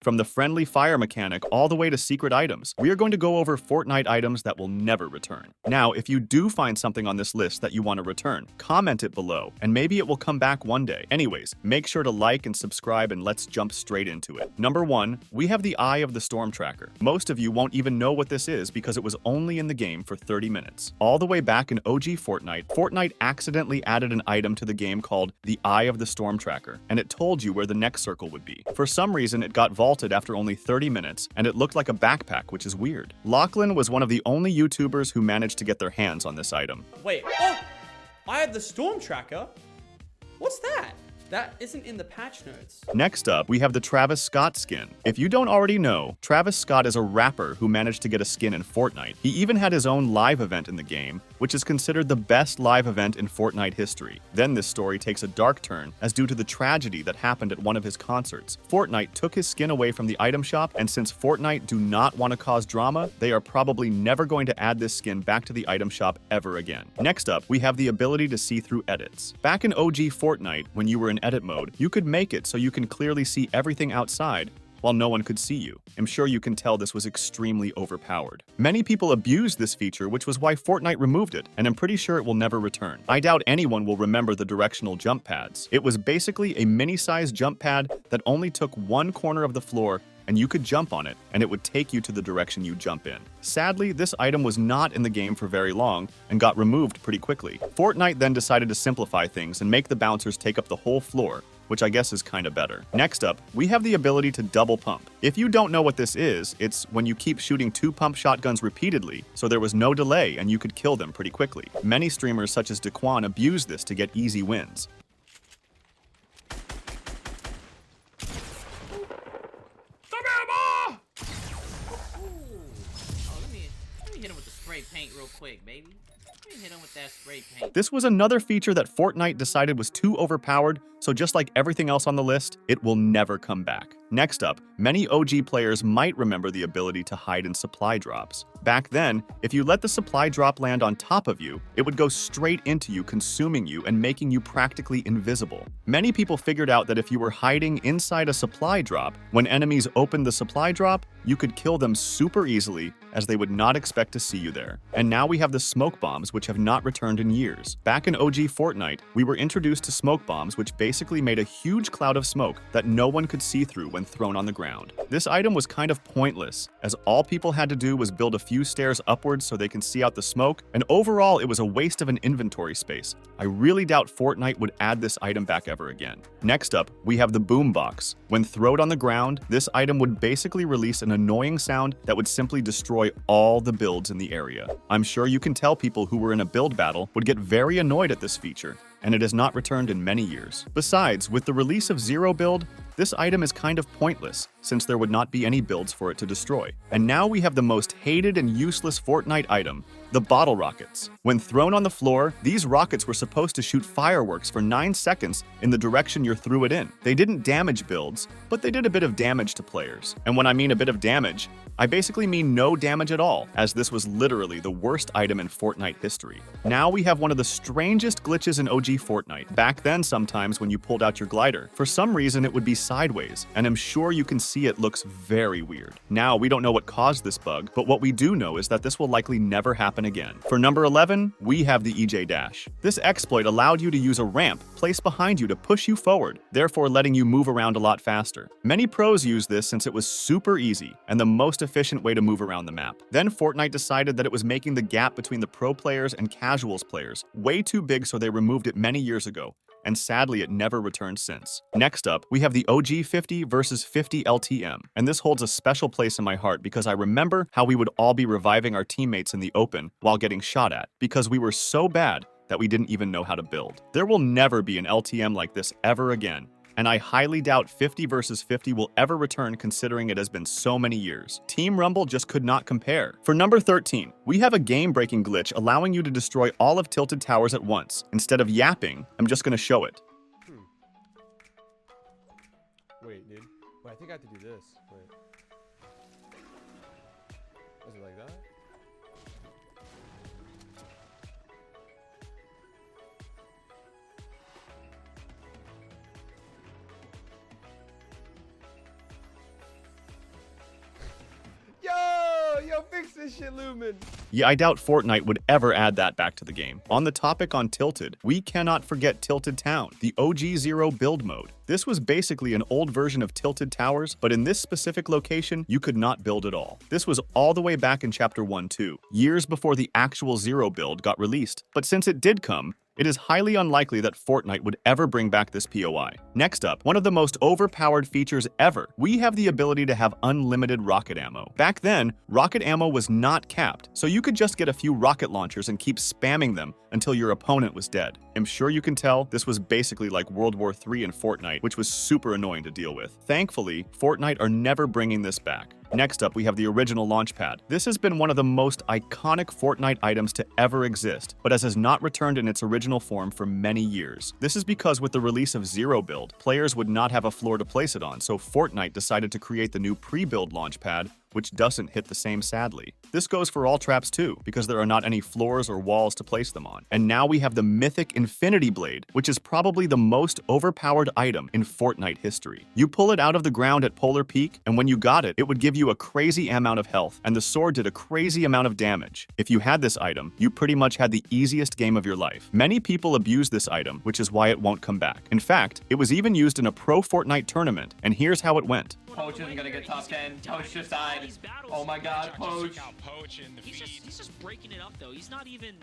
From the friendly fire mechanic all the way to secret items, we are going to go over Fortnite items that will never return. Now, if you do find something on this list that you want to return, comment it below, and maybe it will come back one day. Anyways, make sure to like and subscribe, and let's jump straight into it. Number 1, we have the Eye of the Storm Tracker. Most of you won't even know what this is because it was only in the game for 30 minutes. All the way back in OG Fortnite, Fortnite accidentally added an item to the game called the Eye of the Storm Tracker, and it told you where the next circle would be. For some reason, it got vaulted after only 30 minutes, and it looked like a backpack, which is weird. Lachlan was one of the only YouTubers who managed to get their hands on this item. Wait, oh! I have the Storm Tracker? What's that? That isn't in the patch notes. Next up, we have the Travis Scott skin. If you don't already know, Travis Scott is a rapper who managed to get a skin in Fortnite. He even had his own live event in the game, which is considered the best live event in Fortnite history. Then this story takes a dark turn, as due to the tragedy that happened at one of his concerts, Fortnite took his skin away from the item shop, and since Fortnite do not want to cause drama, they are probably never going to add this skin back to the item shop ever again. Next up, we have the ability to see through edits. Back in OG Fortnite, when you were in edit mode, you could make it so you can clearly see everything outside while no one could see you. I'm sure you can tell this was extremely overpowered. Many people abused this feature, which was why Fortnite removed it, and I'm pretty sure it will never return. I doubt anyone will remember the directional jump pads. It was basically a mini-sized jump pad that only took one corner of the floor, and you could jump on it, and it would take you to the direction you jump in. Sadly, this item was not in the game for very long and got removed pretty quickly. Fortnite then decided to simplify things and make the bouncers take up the whole floor, which I guess is kinda better. Next up, we have the ability to double pump. If you don't know what this is, it's when you keep shooting 2 pump shotguns repeatedly, so there was no delay and you could kill them pretty quickly. Many streamers such as Daquan abuse this to get easy wins. Hit him with the spray paint real quick, baby. Let me hit him with that spray paint. This was another feature that Fortnite decided was too overpowered, so just like everything else on the list, it will never come back. Next up, many OG players might remember the ability to hide in supply drops. Back then, if you let the supply drop land on top of you, it would go straight into you, consuming you and making you practically invisible. Many people figured out that if you were hiding inside a supply drop, when enemies opened the supply drop, you could kill them super easily, as they would not expect to see you there. And now we have the smoke bombs, which have not returned in years. Back in OG Fortnite, we were introduced to smoke bombs, which basically made a huge cloud of smoke that no one could see through when thrown on the ground. This item was kind of pointless, as all people had to do was build a few stairs upwards so they can see out the smoke, and overall it was a waste of an inventory space. I really doubt Fortnite would add this item back ever again. Next up, we have the boombox. When thrown on the ground, this item would basically release an annoying sound that would simply destroy all the builds in the area. I'm sure you can tell people who were in a build battle would get very annoyed at this feature, and it has not returned in many years. Besides, with the release of Zero Build, this item is kind of pointless, since there would not be any builds for it to destroy. And now we have the most hated and useless Fortnite item, the bottle rockets. When thrown on the floor, these rockets were supposed to shoot fireworks for 9 seconds in the direction you threw it in. They didn't damage builds, but they did a bit of damage to players. And when I mean a bit of damage, I basically mean no damage at all, as this was literally the worst item in Fortnite history. Now we have one of the strangest glitches in OG Fortnite. Back then, sometimes when you pulled out your glider, for some reason it would be sideways, and I'm sure you can see it looks very weird. Now, we don't know what caused this bug, but what we do know is that this will likely never happen again. For number 11, we have the EJ Dash. This exploit allowed you to use a ramp placed behind you to push you forward, therefore letting you move around a lot faster. Many pros use this since it was super easy and the most efficient way to move around the map. Then Fortnite decided that it was making the gap between the pro players and casuals players way too big, so they removed it many years ago, and sadly it never returned since. Next up, we have the OG 50 versus 50 LTM, and this holds a special place in my heart because I remember how we would all be reviving our teammates in the open while getting shot at, because we were so bad that we didn't even know how to build. There will never be an LTM like this ever again, and I highly doubt 50 versus 50 will ever return, considering it has been so many years. Team Rumble just could not compare. For number 13, we have a game-breaking glitch allowing you to destroy all of Tilted Towers at once. Instead of yapping, I'm just gonna show it. Wait, dude. Wait, I think I have to do this. Wait. Is it like that? this shit looming. Yeah, I doubt Fortnite would ever add that back to the game. On the topic on Tilted, we cannot forget Tilted Town, the OG Zero build mode. This was basically an old version of Tilted Towers, but in this specific location, you could not build at all. This was all the way back in Chapter 1-2, years before the actual Zero build got released. But since it did come, it is highly unlikely that Fortnite would ever bring back this POI. Next up, one of the most overpowered features ever. We have the ability to have unlimited rocket ammo. Back then, rocket ammo was not capped, so you could just get a few rocket launchers and keep spamming them until your opponent was dead. I'm sure you can tell this was basically like World War III in Fortnite, which was super annoying to deal with. Thankfully, Fortnite are never bringing this back. Next up, we have the original launch pad. This has been one of the most iconic Fortnite items to ever exist, but has not returned in its original form for many years. This is because with the release of Zero Build, players would not have a floor to place it on, so Fortnite decided to create the new pre-build launch pad, which doesn't hit the same sadly. This goes for all traps too, because there are not any floors or walls to place them on. And now we have the Mythic Infinity Blade, which is probably the most overpowered item in Fortnite history. You pull it out of the ground at Polar Peak, and when you got it, it would give you a crazy amount of health, and the sword did a crazy amount of damage. If you had this item, you pretty much had the easiest game of your life. Many people abuse this item, which is why it won't come back. In fact, it was even used in a pro Fortnite tournament, and here's how it went. Poach isn't gonna get top 10. Poach just died. Oh my god, Poach. He's just breaking it up though. He's not even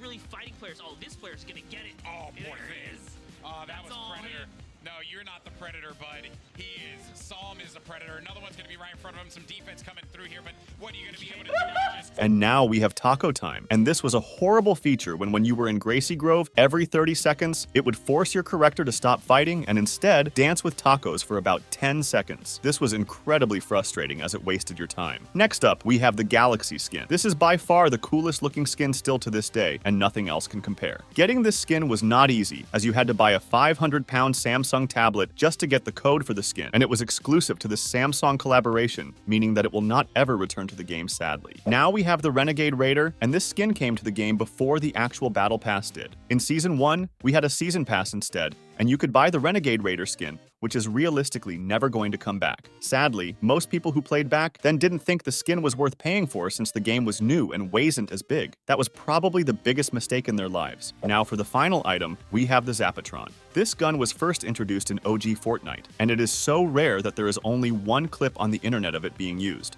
really fighting players. Oh, this player's gonna get it. Oh, poor There it thing. is. Oh, that That's was all Predator. him. No, you're not the Predator, bud. He is. Psalm is the Predator. Another one's going to be right in front of him. Some defense coming through here, but what are you going to be able to do? Just... And now we have Taco Time. And this was a horrible feature when you were in Gracie Grove, every 30 seconds, it would force your character to stop fighting and instead dance with tacos for about 10 seconds. This was incredibly frustrating as it wasted your time. Next up, we have the Galaxy skin. This is by far the coolest looking skin still to this day, and nothing else can compare. Getting this skin was not easy, as you had to buy a 500-pound Samsung tablet just to get the code for the skin, and it was exclusive to the Samsung collaboration, meaning that it will not ever return to the game sadly. Now we have the Renegade Raider, and this skin came to the game before the actual Battle Pass did. In Season 1, we had a Season Pass instead, and you could buy the Renegade Raider skin, which is realistically never going to come back. Sadly, most people who played back then didn't think the skin was worth paying for since the game was new and wasn't as big. That was probably the biggest mistake in their lives. Now for the final item, we have the Zapatron. This gun was first introduced in OG Fortnite, and it is so rare that there is only one clip on the internet of it being used.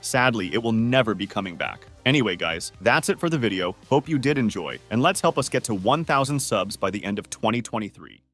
Sadly, it will never be coming back. Anyway guys, that's it for the video. Hope you did enjoy, and let's help us get to 1,000 subs by the end of 2023.